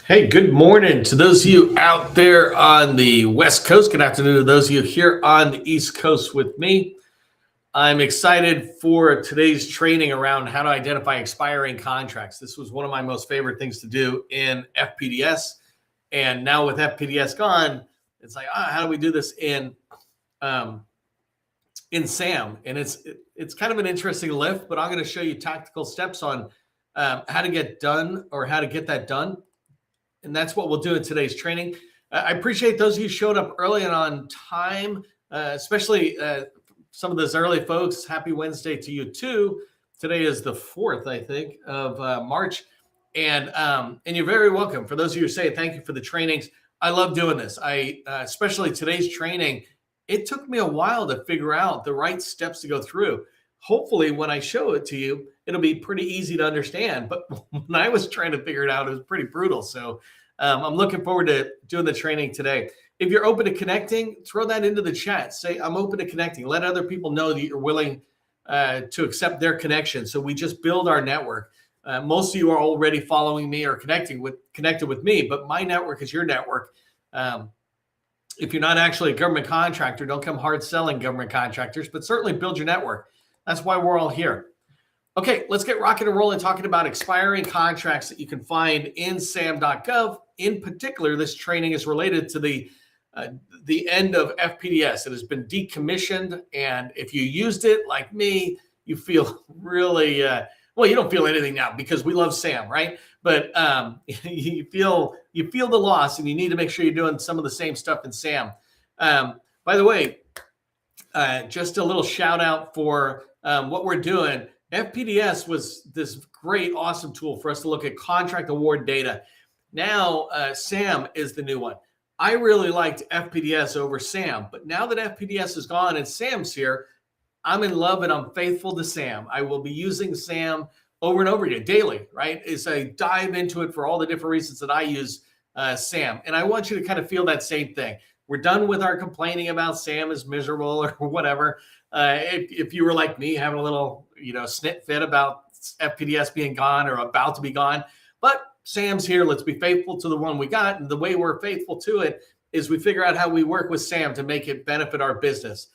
Hey, good morning to those of you out there on the West Coast. Good afternoon to those of you here on the East Coast with me. I'm excited for today's training around how to identify expiring contracts. This was one of my most favorite things to do in FPDS. And now with FPDS gone, it's like, how do we do this um, in SAM? And it's kind of an interesting lift, but I'm going to show you tactical steps on how to get done or how to get that done. And that's what we'll do in today's training. I appreciate those of you who showed up early and on time, especially some of those early folks. Happy Wednesday to you too. Today is the 4th, I think, of March. And you're very welcome. For those of you who say thank you for the trainings, I love doing this. Especially today's training, it took me a while to figure out the right steps to go through. Hopefully, when I show it to you, it'll be pretty easy to understand. But when I was trying to figure it out, it was pretty brutal. So I'm looking forward to doing the training today. If you're open to connecting, throw that into the chat. Say, I'm open to connecting. Let other people know that you're willing to accept their connection. So we just build our network. Most of you are already following me or connected with me, but my network is your network. If you're not actually a government contractor, don't come hard selling government contractors, but certainly build your network. That's why we're all here. Okay, let's get rocking and rolling talking about expiring contracts that you can find in SAM.gov. In particular, this training is related to the end of FPDS. It has been decommissioned, and if you used it like me, you feel really well. You don't feel anything now because we love SAM, right? But you feel the loss, and you need to make sure you're doing some of the same stuff in SAM. By the way, just a little shout out for what we're doing. FPDS was this great, awesome tool for us to look at contract award data. Now, SAM is the new one. I really liked FPDS over SAM, but now that FPDS is gone and SAM's here, I'm in love and I'm faithful to SAM. I will be using SAM over and over again daily, right? As I dive into it for all the different reasons that I use SAM. And I want you to kind of feel that same thing. We're done with our complaining about SAM is miserable or whatever. If you were like me, having a little, snit fit about FPDS being gone or about to be gone, but SAM's here. Let's be faithful to the one we got. And the way we're faithful to it is we figure out how we work with SAM to make it benefit our business.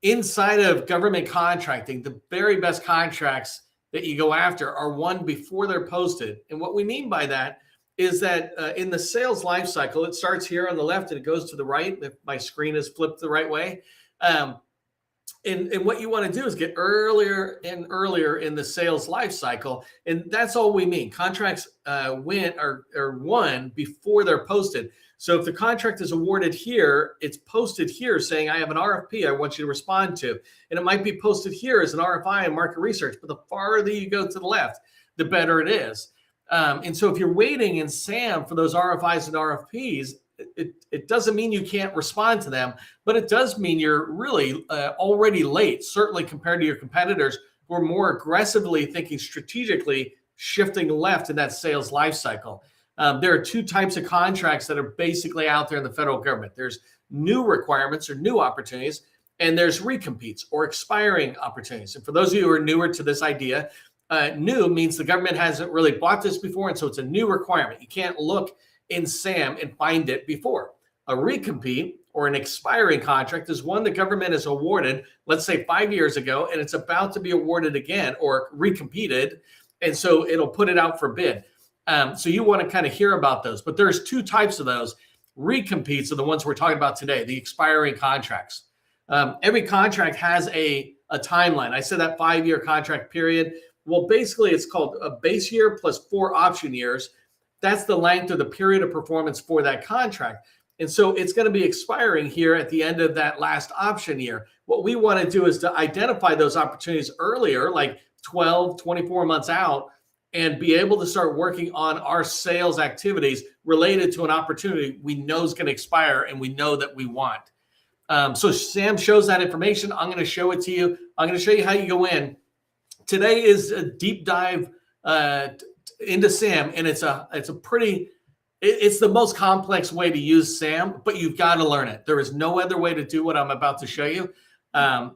Inside of government contracting, the very best contracts that you go after are won before they're posted. And what we mean by that is that in the sales life cycle, it starts here on the left and it goes to the right. If my screen is flipped the right way. And what you want to do is get earlier and earlier in the sales life cycle. And that's all we mean. Contracts win or won before they're posted. So if the contract is awarded here, it's posted here saying, I have an RFP I want you to respond to. And it might be posted here as an RFI and market research. But the farther you go to the left, the better it is. And so if you're waiting in SAM for those RFIs and RFPs, it doesn't mean you can't respond to them, but it does mean you're really already late, certainly compared to your competitors who are more aggressively thinking strategically, shifting left in that sales life cycle. There are two types of contracts that are basically out there in the federal government. There's new requirements or new opportunities, and there's recompetes or expiring opportunities. And for those of you who are newer to this idea, new means the government hasn't really bought this before, and so it's a new requirement. You can't look in SAM and find it before. A recompete or an expiring contract is one the government has awarded, let's say 5 years ago, and it's about to be awarded again or recompeted, and so it'll put it out for bid. So you want to kind of hear about those, but there's two types of those. Recompetes are the ones we're talking about today, the expiring contracts. Every contract has a timeline. I said that 5-year contract period. Well, basically it's called a base year plus 4 option years. That's the length of the period of performance for that contract. And so it's going to be expiring here at the end of that last option year. What we want to do is to identify those opportunities earlier, like 12, 24 months out, and be able to start working on our sales activities related to an opportunity we know is going to expire and we know that we want. So Sam shows that information. I'm going to show it to you. I'm going to show you how you go in. Today is a deep dive into SAM, and it's the most complex way to use SAM, but you've got to learn it. There is no other way to do what I'm about to show you. And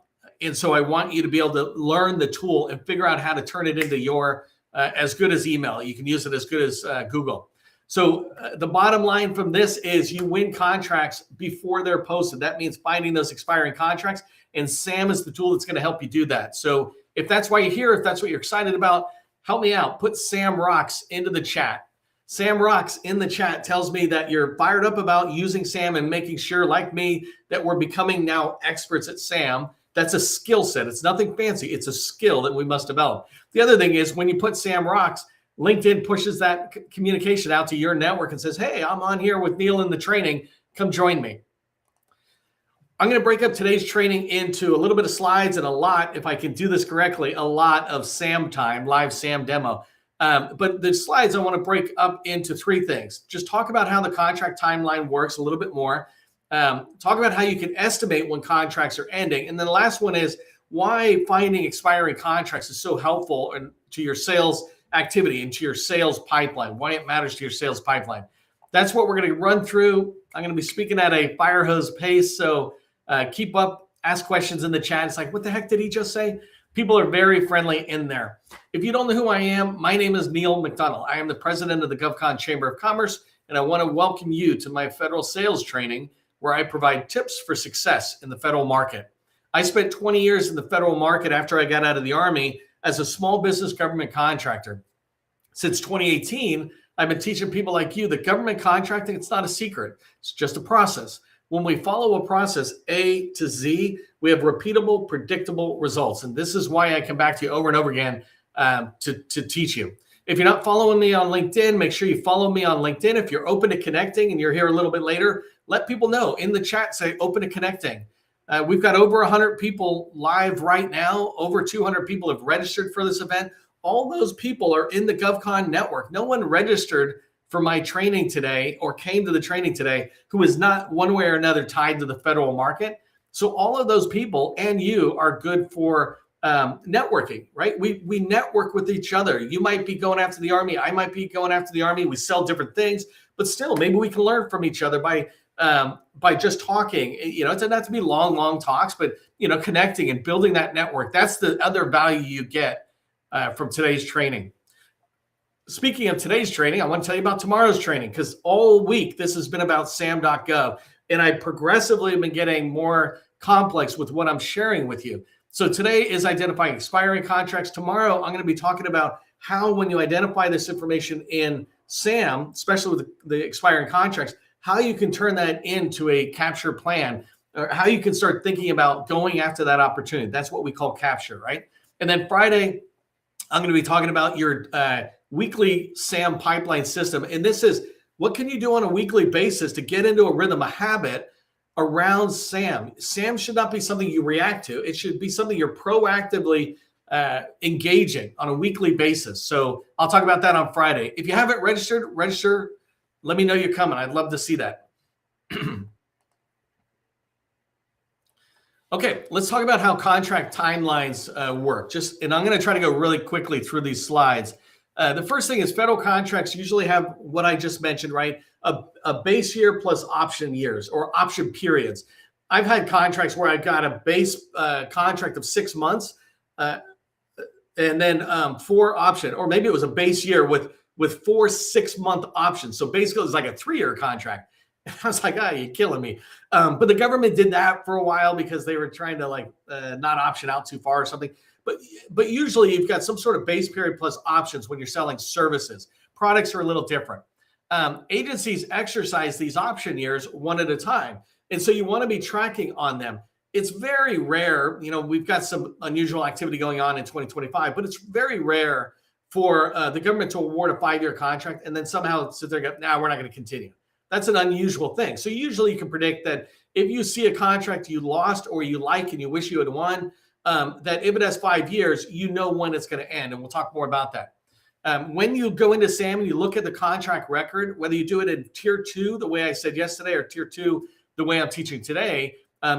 so I want you to be able to learn the tool and figure out how to turn it into your as good as email. You can use it as good as Google. So the bottom line from this is you win contracts before they're posted. That means finding those expiring contracts, and SAM is the tool that's going to help you do that. So if that's why you're here, if that's what you're excited about, help me out. Put Sam Rocks into the chat. Sam Rocks in the chat tells me that you're fired up about using SAM and making sure, like me, that we're becoming now experts at SAM. That's a skill set. It's nothing fancy. It's a skill that we must develop. The other thing is when you put Sam Rocks, LinkedIn pushes that communication out to your network and says, hey, I'm on here with Neil in the training. Come join me. I'm going to break up today's training into a little bit of slides and a lot, if I can do this correctly, a lot of SAM time, live SAM demo. But the slides I want to break up into three things. Just talk about how the contract timeline works a little bit more. Talk about how you can estimate when contracts are ending. And then the last one is why finding expiring contracts is so helpful to your sales activity and to your sales pipeline, why it matters to your sales pipeline. That's what we're going to run through. I'm going to be speaking at a fire hose pace. So keep up, ask questions in the chat. It's like, what the heck did he just say? People are very friendly in there. If you don't know who I am, my name is Neil McDonald. I am the president of the GovCon Chamber of Commerce, and I want to welcome you to my federal sales training where I provide tips for success in the federal market. I spent 20 years in the federal market after I got out of the Army as a small business government contractor. Since 2018, I've been teaching people like you that government contracting, it's not a secret. It's just a process. When we follow a process A to Z, we have repeatable, predictable results. And this is why I come back to you over and over again to teach you. If you're not following me on LinkedIn, make sure you follow me on LinkedIn. If you're open to connecting and you're here a little bit later, let people know in the chat, say open to connecting. We've got over 100 people live right now. Over 200 people have registered for this event. All those people are in the GovCon network. No one registered for my training today or came to the training today who is not one way or another tied to the federal market. So all of those people and you are good for networking, right? We network with each other. You might be going after the Army. I might be going after the Army. We sell different things, but still, maybe we can learn from each other by just talking. You know, it doesn't have to be long talks, but, you know, connecting and building that network. That's the other value you get from today's training. Speaking of today's training, I want to tell you about tomorrow's training because all week this has been about SAM.gov, and I progressively have been getting more complex with what I'm sharing with you. So today is identifying expiring contracts. Tomorrow, I'm going to be talking about how when you identify this information in SAM, especially with the expiring contracts, how you can turn that into a capture plan, or how you can start thinking about going after that opportunity. That's what we call capture, right? And then Friday, I'm going to be talking about your weekly SAM pipeline system. And this is what can you do on a weekly basis to get into a rhythm, a habit around SAM. SAM should not be something you react to. It should be something you're proactively engaging on a weekly basis. So I'll talk about that on Friday. If you haven't registered, register. Let me know you're coming. I'd love to see that. Okay, let's talk about how contract timelines work. And I'm going to try to go really quickly through these slides. The first thing is federal contracts usually have what I just mentioned, right? A base year plus option years or option periods. I've had contracts where I got a base contract of 6 months and then 4 option, or maybe it was a base year with 4 6-month options. So basically, it's like a 3-year contract. And I was like, you're killing me. But the government did that for a while because they were trying to not option out too far or something. But usually you've got some sort of base period plus options when you're selling services. Products are a little different. Agencies exercise these option years one at a time. And so you want to be tracking on them. It's very rare. You know, we've got some unusual activity going on in 2025, but it's very rare for the government to award a 5-year contract and then somehow sit there and go, no, we're not going to continue. That's an unusual thing. So usually you can predict that if you see a contract you lost or you like and you wish you had won, that if it has 5 years, you know when it's going to end. And we'll talk more about that. When you go into SAM and you look at the contract record, whether you do it in tier 2, the way I said yesterday, or tier 2, the way I'm teaching today,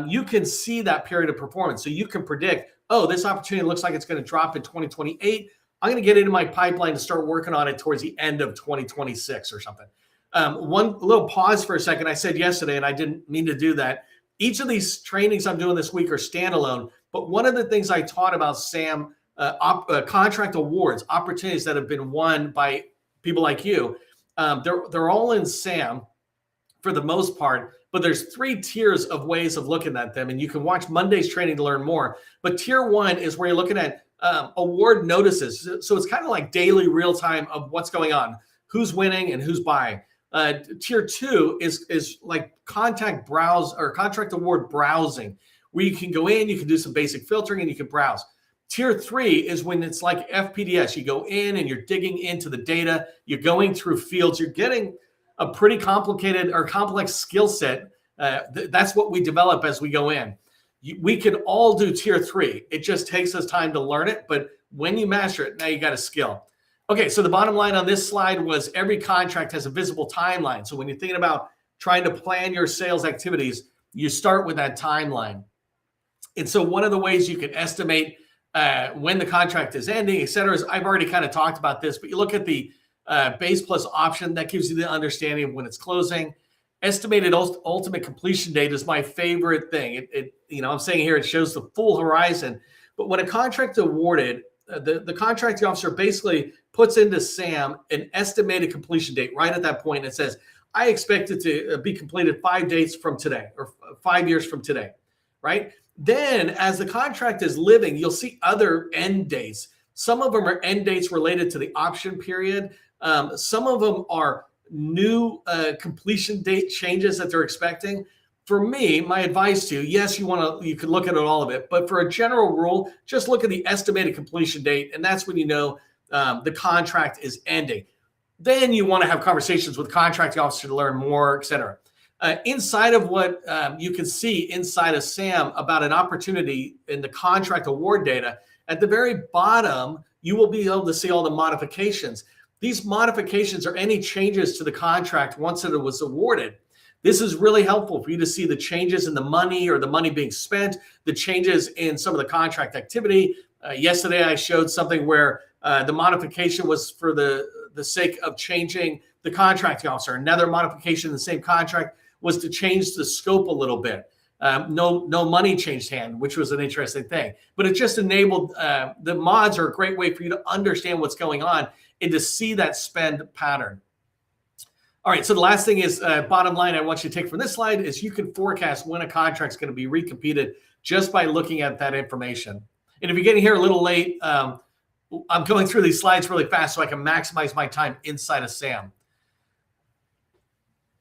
you can see that period of performance. So you can predict, oh, this opportunity looks like it's going to drop in 2028. I'm going to get into my pipeline to start working on it towards the end of 2026 or something. One little pause for a second. I said yesterday, and I didn't mean to do that. Each of these trainings I'm doing this week are standalone. But one of the things I taught about SAM contract awards, opportunities that have been won by people like you, They're all in SAM for the most part, but there's 3 tiers of ways of looking at them, and you can watch Monday's training to learn more. But tier 1 is where you're looking at award notices. So it's kind of like daily real time of what's going on, who's winning and who's buying. Tier 2 is like contract award browsing, where you can go in, you can do some basic filtering, and you can browse. Tier 3 is when it's like FPDS. You go in and you're digging into the data. You're going through fields. You're getting a pretty complicated or complex skill set. That's what we develop as we go in. We can all do tier 3. It just takes us time to learn it. But when you master it, now you got a skill. Okay, so the bottom line on this slide was every contract has a visible timeline. So when you're thinking about trying to plan your sales activities, you start with that timeline. And so one of the ways you can estimate when the contract is ending, et cetera, is I've already kind of talked about this, but you look at the base plus option, that gives you the understanding of when it's closing. Estimated ultimate completion date is my favorite thing. I'm saying here it shows the full horizon, but when a contract is awarded, the contracting officer basically puts into SAM an estimated completion date right at that point. It says, I expect it to be completed 5 days from today or 5 years from today, right? Then as the contract is living, you'll see other end dates. Some of them are end dates related to the option period. Some of them are new completion date changes that they're expecting. For me, my advice to you, yes, you could look at all of it, but for a general rule, just look at the estimated completion date, and that's when you know the contract is ending. Then you want to have conversations with the contracting officer to learn more, et cetera. Inside of what you can see inside of SAM about an opportunity in the contract award data, at the very bottom, you will be able to see all the modifications. These modifications are any changes to the contract once it was awarded. This is really helpful for you to see the changes in the money or the money being spent, the changes in some of the contract activity. Yesterday, I showed something where the modification was for the sake of changing the contracting officer. Another modification in the same contract was to change the scope a little bit. No money changed hand, which was an interesting thing. But it just enabled, the mods are a great way for you to understand what's going on and to see that spend pattern. All right, so the last thing is, bottom line I want you to take from this slide is you can forecast when a contract's going to be recompeted just by looking at that information. And if you're getting here a little late, I'm going through these slides really fast so I can maximize my time inside of SAM.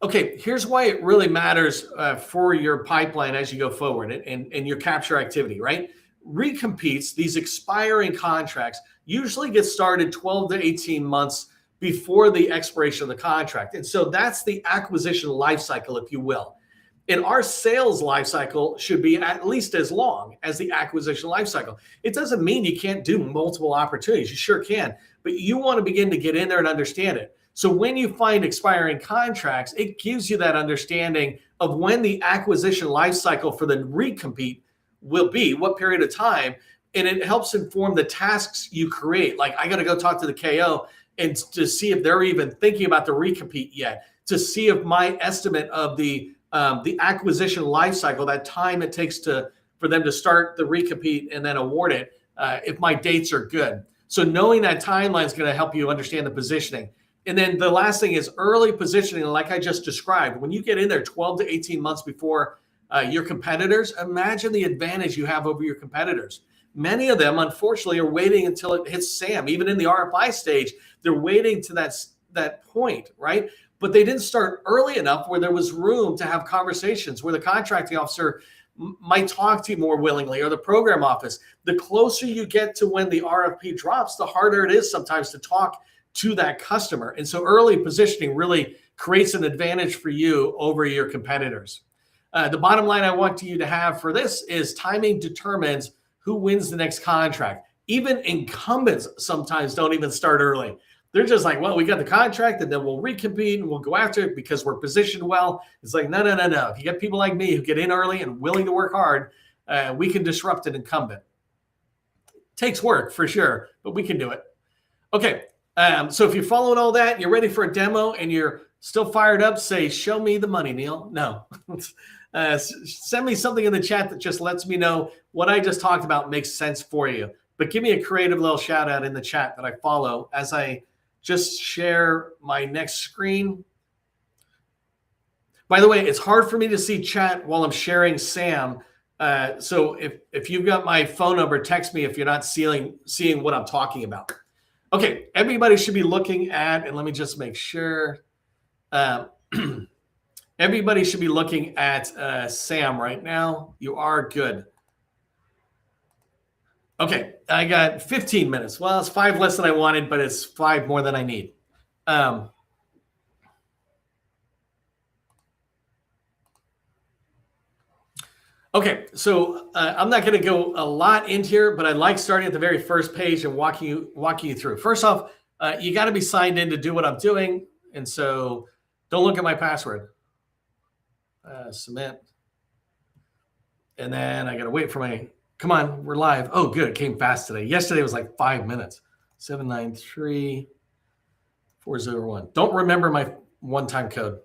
Okay, here's why it really matters for your pipeline as you go forward and your capture activity, right? Recompetes, these expiring contracts, usually get started 12 to 18 months before the expiration of the contract. And so that's the acquisition life cycle, if you will. And our sales life cycle should be at least as long as the acquisition life cycle. It doesn't mean you can't do multiple opportunities. You sure can, but you want to begin to get in there and understand it. So when you find expiring contracts, it gives you that understanding of when the acquisition life cycle for the recompete will be, what period of time, and it helps inform the tasks you create. Like I got to go talk to the KO and to see if they're even thinking about the recompete yet, to see if my estimate of the acquisition life cycle, that time it takes for them to start the recompete and then award it, if my dates are good. So knowing that timeline is going to help you understand the positioning. And then the last thing is early positioning, like I just described. When you get in there 12 to 18 months before your competitors, imagine the advantage you have over your competitors. Many of them, unfortunately, are waiting until it hits SAM. Even in the RFI stage, they're waiting to that point, right? But they didn't start early enough where there was room to have conversations where the contracting officer might talk to you more willingly, or the program office. The closer you get to when the RFP drops, the harder it is sometimes to talk to that customer. And so early positioning really creates an advantage for you over your competitors. The bottom line I want you to have for this is timing determines who wins the next contract. Even incumbents sometimes don't even start early. They're just like, well, we got the contract and then we'll recompete and we'll go after it because we're positioned well. It's like, no. If you get people like me who get in early and willing to work hard, we can disrupt an incumbent. Takes work for sure, but we can do it. Okay, so if you're following all that, you're ready for a demo and you're still fired up, say, show me the money, Neil. No. Send me something in the chat that just lets me know what I just talked about makes sense for you. But give me a creative little shout out in the chat that I follow as I just share my next screen. By the way, it's hard for me to see chat while I'm sharing SAM. So if you've got my phone number, text me if you're not seeing what I'm talking about. Okay, everybody should be looking at, and let me just make sure. Everybody should be looking at SAM right now. You are good. Okay, I got 15 minutes. Well, it's 5 less than I wanted, but it's 5 more than I need. Okay, so I'm not going to go a lot into here, but I like starting at the very first page and walking you through. First off, you got to be signed in to do what I'm doing, and so don't look at my password. Submit, and then I got to wait for my. Come on, we're live. Oh, good, it came fast today. Yesterday was like 5 minutes. 793401. Don't remember my one-time code.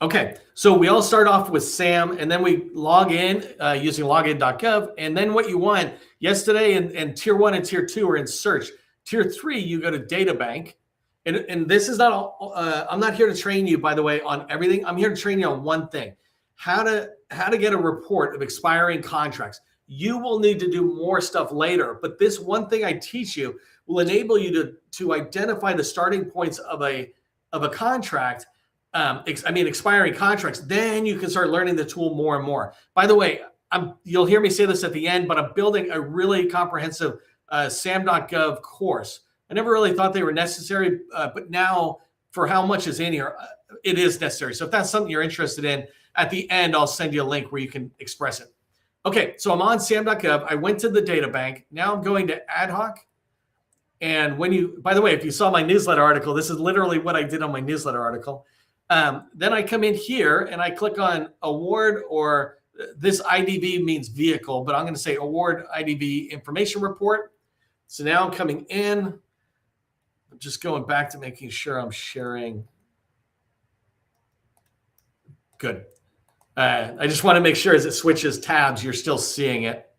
Okay, so we all start off with SAM, and then we log in using login.gov. And then what you want, yesterday and tier 1 and tier 2 are in search. Tier 3, you go to data bank. And this is not all, I'm not here to train you, by the way, on everything. I'm here to train you on one thing, how to get a report of expiring contracts. You will need to do more stuff later, but this one thing I teach you will enable you to identify the starting points of a contract. Expiring contracts, then you can start learning the tool more and more. By the way, you'll hear me say this at the end, but I'm building a really comprehensive SAM.gov course. I never really thought they were necessary, but now for how much is in here, it is necessary. So if that's something you're interested in, at the end, I'll send you a link where you can express it. Okay, so I'm on SAM.gov. I went to the data bank. Now I'm going to ad hoc. And by the way, if you saw my newsletter article, this is literally what I did on my newsletter article. Then I come in here and I click on award, or this IDV means vehicle, but I'm going to say award IDV information report. So now I'm coming in. I'm just going back to making sure I'm sharing. Good. I just want to make sure as it switches tabs, you're still seeing it.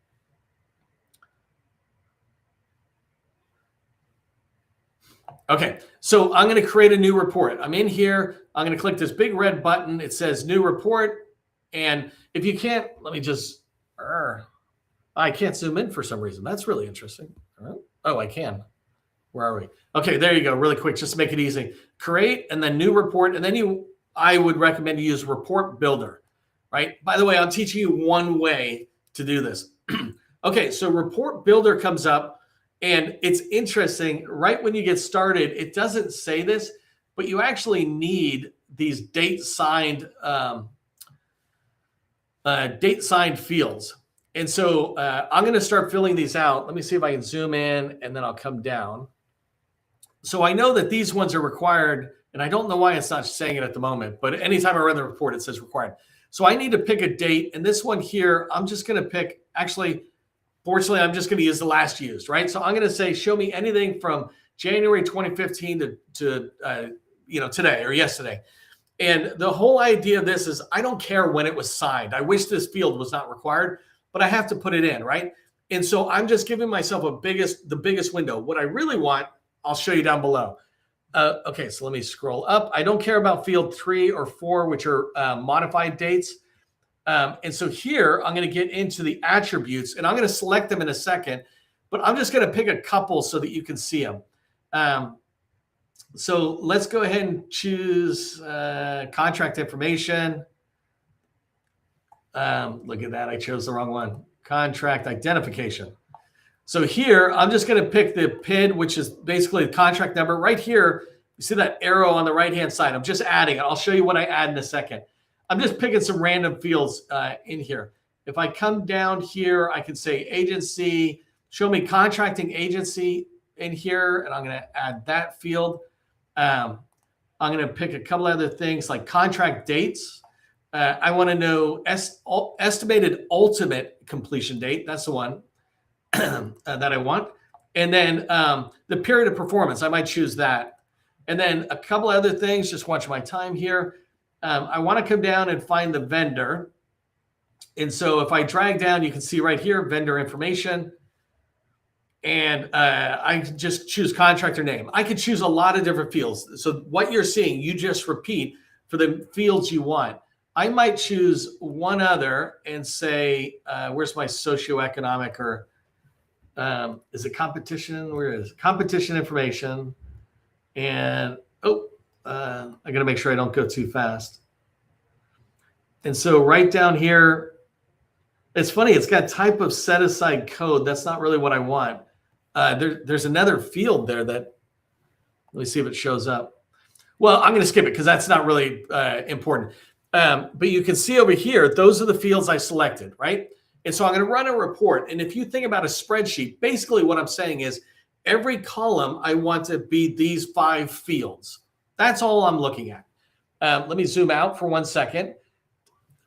Okay, so I'm going to create a new report. I'm in here. I'm going to click this big red button. It says new report. And if you can't, let me just, I can't zoom in for some reason. That's really interesting. Oh, I can. Where are we? Okay, there you go. Really quick, just to make it easy. Create and then new report. And then I would recommend you use report builder, right? By the way, I'm teaching you one way to do this. Okay, so report builder comes up. And it's interesting, right when you get started, it doesn't say this, but you actually need these date signed fields. And so I'm going to start filling these out. Let me see if I can zoom in, and then I'll come down. So I know that these ones are required, and I don't know why it's not saying it at the moment, but anytime I run the report, it says required. So I need to pick a date, and this one here, I'm just going to pick, actually, fortunately, I'm just going to use the last used, right? So I'm going to say, show me anything from January 2015 to today or yesterday. And the whole idea of this is I don't care when it was signed. I wish this field was not required, but I have to put it in, right? And so I'm just giving myself the biggest window. What I really want, I'll show you down below. Okay, so let me scroll up. I don't care about field 3 or 4, which are modified dates. And so here, I'm going to get into the attributes, and I'm going to select them in a second, but I'm just going to pick a couple so that you can see them. So let's go ahead and choose contract information. Look at that. I chose the wrong one. Contract identification. So here, I'm just going to pick the PID, which is basically the contract number. Right here, you see that arrow on the right-hand side. I'm just adding it. I'll show you what I add in a second. I'm just picking some random fields in here. If I come down here, I can say agency, show me contracting agency in here, and I'm going to add that field. I'm going to pick a couple other things like contract dates. I want to know estimated ultimate completion date. That's the one that I want. And then the period of performance, I might choose that. And then a couple other things, just watch my time here. I want to come down and find the vendor. And so if I drag down, you can see right here, vendor information. and I just choose contractor name. I could choose a lot of different fields. So what you're seeing, you just repeat for the fields you want. I might choose one other and say, where's my socioeconomic or is it competition? Where is it? Competition information? And I got to make sure I don't go too fast. And so right down here, it's funny. It's got type of set aside code. That's not really what I want. There's another field there that, let me see if it shows up. Well, I'm going to skip it because that's not really important. But you can see over here, those are the fields I selected, right? And so I'm going to run a report. And if you think about a spreadsheet, basically what I'm saying is every column I want to be these 5 fields. That's all I'm looking at. Let me zoom out for 1 second.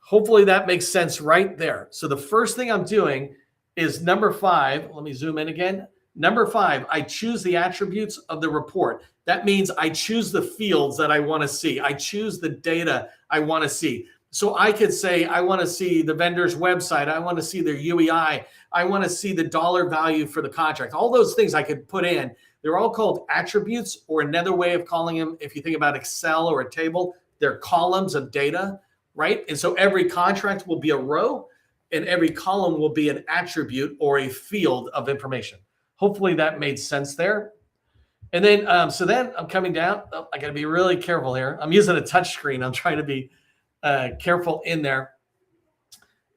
Hopefully that makes sense right there. So the first thing I'm doing is number 5. Let me zoom in again. Number 5, I choose the attributes of the report. That means I choose the fields that I want to see. I choose the data I want to see. So I could say, I want to see the vendor's website. I want to see their UEI. I want to see the dollar value for the contract. All those things I could put in. They're all called attributes, or another way of calling them, if you think about Excel or a table, they're columns of data, right? And so every contract will be a row and every column will be an attribute or a field of information. Hopefully that made sense there. And then, so then I'm coming down. Oh, I got to be really careful here. I'm using a touch screen. I'm trying to be careful in there.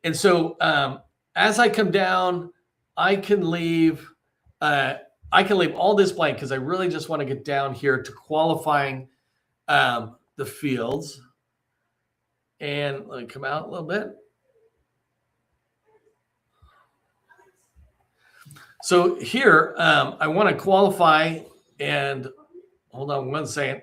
And so as I come down, I can leave all this blank because I really just want to get down here to qualifying the fields. And let me come out a little bit. So here, I want to qualify, and hold on 1 second.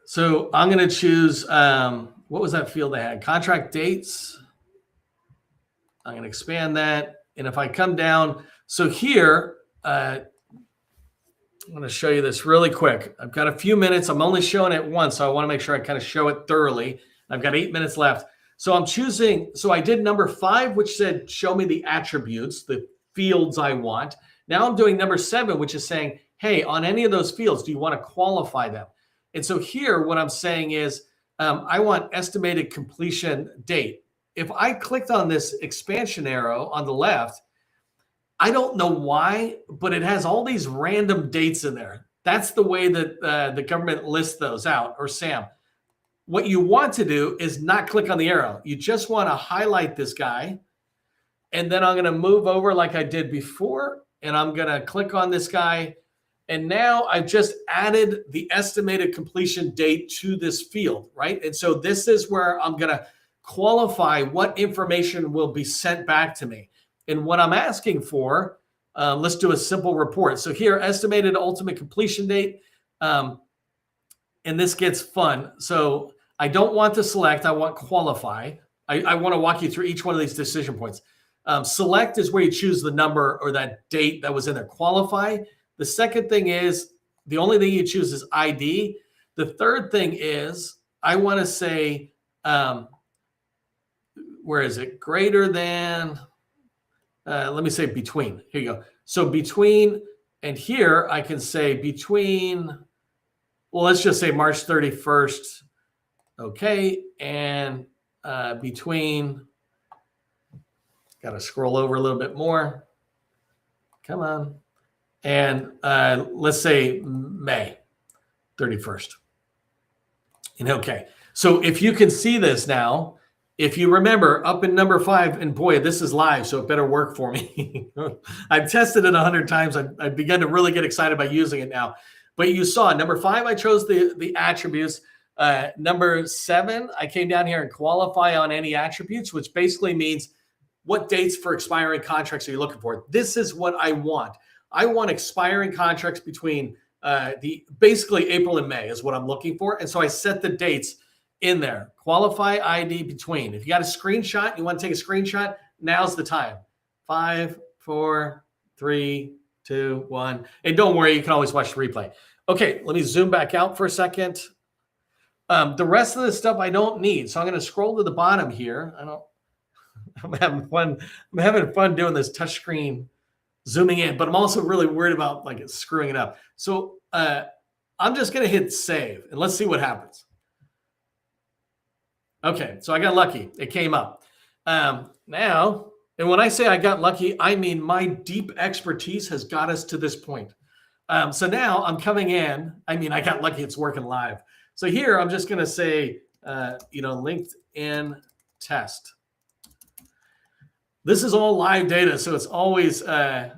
So I'm going to choose, what was that field I had? Contract dates. I'm going to expand that. And if I come down, so here, I'm going to show you this really quick. I've got a few minutes. I'm only showing it once, so I want to make sure I kind of show it thoroughly. I've got 8 minutes left. So I'm choosing, so I did number 5, which said, show me the attributes, the fields I want. Now I'm doing number 7, which is saying, hey, on any of those fields, do you want to qualify them? And so here, what I'm saying is, I want estimated completion date. If I clicked on this expansion arrow on the left, I don't know why, but it has all these random dates in there. That's the way that the government lists those out, or SAM. What you want to do is not click on the arrow. You just want to highlight this guy. And then I'm going to move over like I did before. And I'm going to click on this guy. And now I've just added the estimated completion date to this field, right? And so this is where I'm going to qualify what information will be sent back to me. And what I'm asking for, let's do a simple report. So here, estimated ultimate completion date. And this gets fun. So I don't want to select, I want qualify. I want to walk you through each one of these decision points. Select is where you choose the number or that date that was in there. Qualify. The second thing is, the only thing you choose is ID. The third thing is, I want to say, where is it? Greater than, let me say between. Here you go. So between, and here I can say between, well, let's just say March 31st. Okay. And between, got to scroll over a little bit more. Come on. And let's say May 31st. And okay. So if you can see this now, if you remember up in number 5, and boy, this is live, so it better work for me. I've tested it 100 times. I've begun to really get excited about using it now. But you saw number 5, I chose the attributes. Number 7, I came down here and qualify on any attributes, which basically means what dates for expiring contracts are you looking for? This is what I want. I want expiring contracts between basically April and May is what I'm looking for. And so I set the dates in there. Qualify ID between. If you got a screenshot, you want to take a screenshot, now's the time. 5, 4, 3, 2, 1. And don't worry, you can always watch the replay. Okay, let me zoom back out for a second. The rest of the stuff I don't need. So I'm going to scroll to the bottom here. I'm having fun. I'm having fun doing this touchscreen zooming in, but I'm also really worried about like screwing it up. So I'm just going to hit save and let's see what happens. Okay, so I got lucky. It came up. Now, and when I say I got lucky, I mean my deep expertise has got us to this point. So now I'm coming in. I mean, I got lucky. It's working live. So here I'm just going to say, LinkedIn test. This is all live data, so it's always kind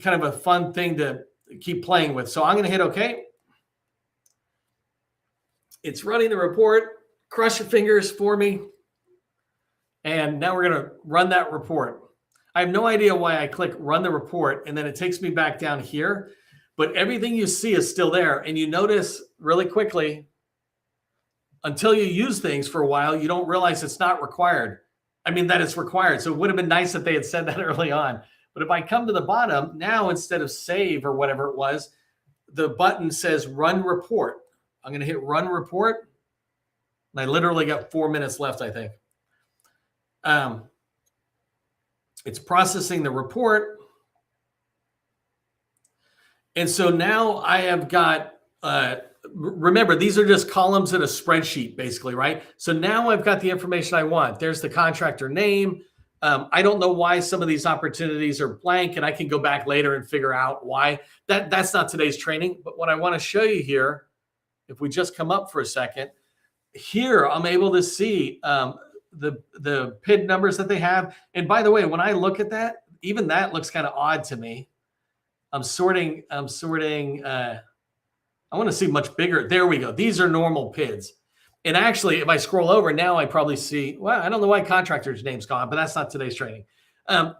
of a fun thing to keep playing with. So I'm going to hit OK. It's running the report. Cross your fingers for me. And now we're going to run that report. I have no idea why I click run the report, and then it takes me back down here. But everything you see is still there. And you notice really quickly, until you use things for a while, you don't realize it's not required. I mean, that it's required. So it would have been nice if they had said that early on. But if I come to the bottom, now instead of save or whatever it was, the button says run report. I'm going to hit run report. And I literally got 4 minutes left, I think. It's processing the report. And so now I have got, remember, these are just columns in a spreadsheet, basically, right? So now I've got the information I want. There's the contractor name. I don't know why some of these opportunities are blank, and I can go back later and figure out why. That's not today's training. But what I want to show you here, if we just come up for a second, here I'm able to see the PID numbers that they have. And by the way, when I look at that, even that looks kind of odd to me. I'm sorting. I want to see much bigger. There we go. These are normal PIDs. And actually, if I scroll over now, I probably see, well, I don't know why contractor's name's gone, but that's not today's training.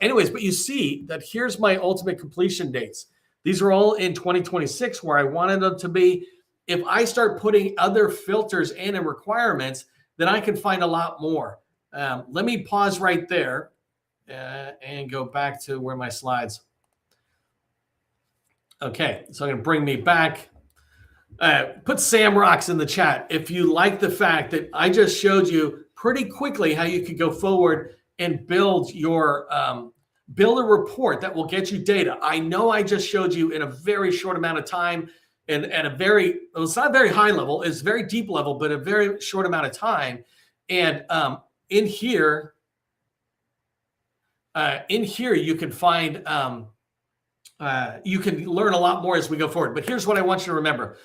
Anyways, but you see that here's my ultimate completion dates. These are all in 2026 where I wanted them to be. If I start putting other filters in and requirements, then I can find a lot more. Let me pause right there and go back to where my slides. Okay, so I'm going to bring me back. Put Sam Rocks in the chat if you like the fact that I just showed you pretty quickly how you could go forward and build your build a report that will get you data. I know I just showed you in a very short amount of time and at a very, well, it's not very high level, it's very deep level, but a very short amount of time. And in here you can find, you can learn a lot more as we go forward. But here's what I want you to remember.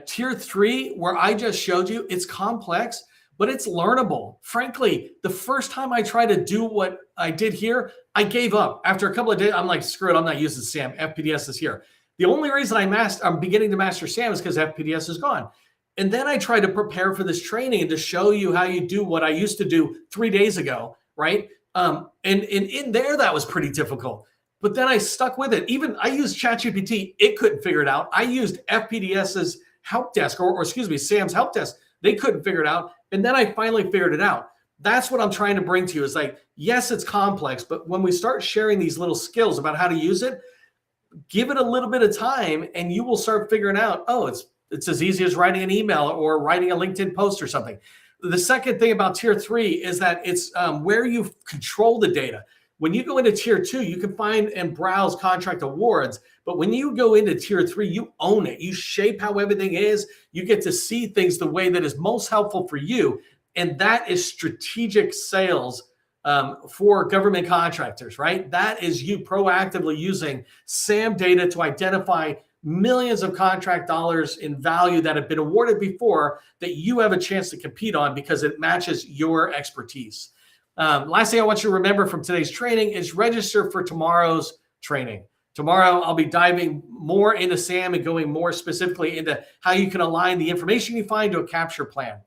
Tier 3, where I just showed you, it's complex, but it's learnable. Frankly, the first time I tried to do what I did here, I gave up. After a couple of days, I'm like, screw it, I'm not using SAM. FPDS is here. The only reason I'm beginning to master SAM is because FPDS is gone. And then I tried to prepare for this training and to show you how you do what I used to do 3 days ago, right? And in there, that was pretty difficult. But then I stuck with it. Even I used ChatGPT. It couldn't figure it out. I used FPDS's help desk, or excuse me, SAM's help desk. They couldn't figure it out. And then I finally figured it out. That's what I'm trying to bring to you is like, yes, it's complex, but when we start sharing these little skills about how to use it, give it a little bit of time and you will start figuring out, oh, it's as easy as writing an email or writing a LinkedIn post or something. The second thing about tier 3 is that it's where you control the data. When you go into tier 2, you can find and browse contract awards. But when you go into tier 3, you own it. You shape how everything is. You get to see things the way that is most helpful for you. And that is strategic sales for government contractors, right? That is you proactively using SAM data to identify millions of contract dollars in value that have been awarded before that you have a chance to compete on because it matches your expertise. Last thing I want you to remember from today's training is register for tomorrow's training. Tomorrow, I'll be diving more into SAM and going more specifically into how you can align the information you find to a capture plan.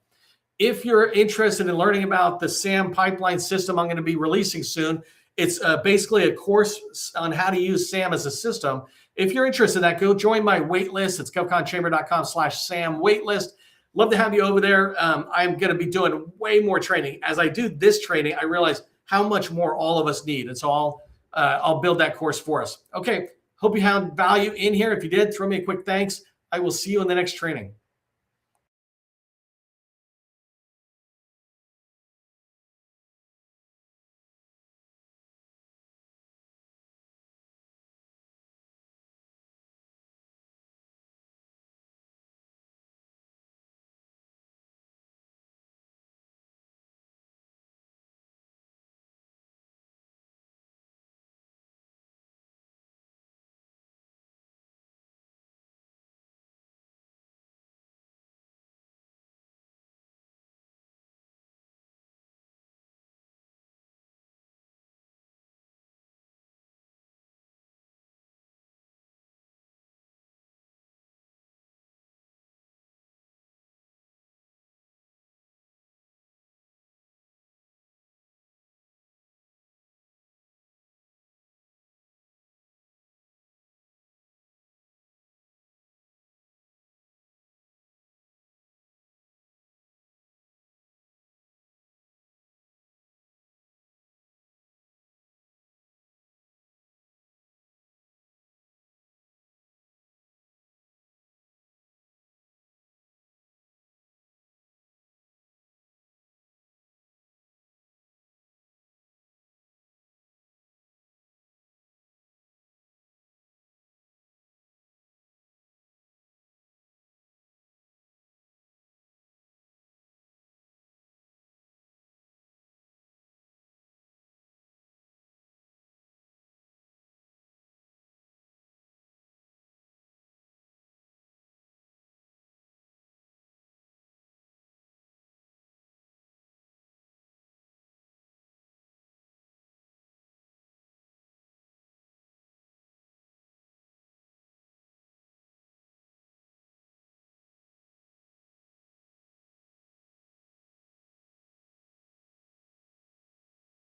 If you're interested in learning about the SAM pipeline system I'm going to be releasing soon, it's basically a course on how to use SAM as a system. If you're interested in that, go join my waitlist. It's govconchamber.com/SAM waitlist. Love to have you over there. I'm going to be doing way more training. As I do this training, I realize how much more all of us need. And so I'll build that course for us. Okay. Hope you found value in here. If you did, throw me a quick thanks. I will see you in the next training.